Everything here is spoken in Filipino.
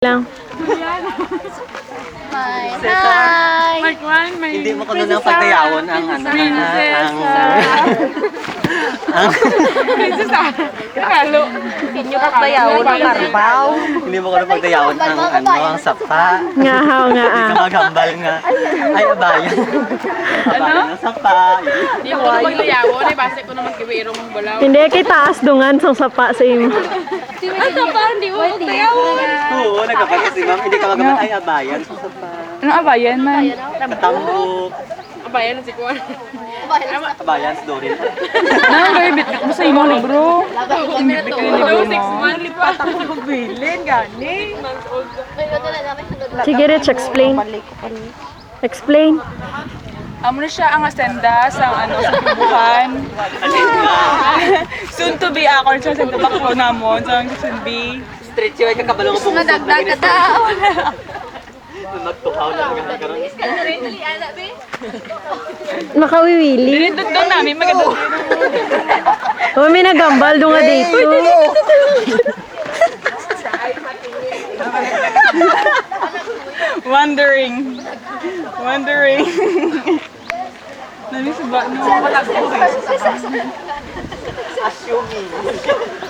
Lang. Hi! Hindi mo kuno ng pagtayawon ang Inyo pagtayawon ng karbaw. hindi mo kuno pagtayawon ang sapa. Nga haw nga Hindi ka magambal nga. Ay abayan. Abayan ng sapa. Hindi ko na paglayawon, ay base ko naman kiwiro mong balaw. Hindi kay taas dungan sang sapa sa imo. Ang sapa, hindi mo paglayawon. Oo, nagkapagkasi ma'am. Hindi ka magambal. Ay abayan sa sapa. Ano abayan man? Katambok. Abayan si Kuan. Abayan sa Dorin. Nang gawin bitbit mo sa imo libro. Bitbit ko yung libro mo. 6 months lipat ako magbilin, gani. Sige, Rich, explain. Explain. Amo na siya ang asenda sa sa tubuhan. Soon to be ako siya sa tabaklo namon sa soon be. Street siya ay kakabalong mo. Nadagdag ka tao. Nagtukaw na nagkaroon. Makawiwili. Dinindot doon namin maganda. O, may nagambal dunga dito. Wondering. Nami sa ba no. Assuming.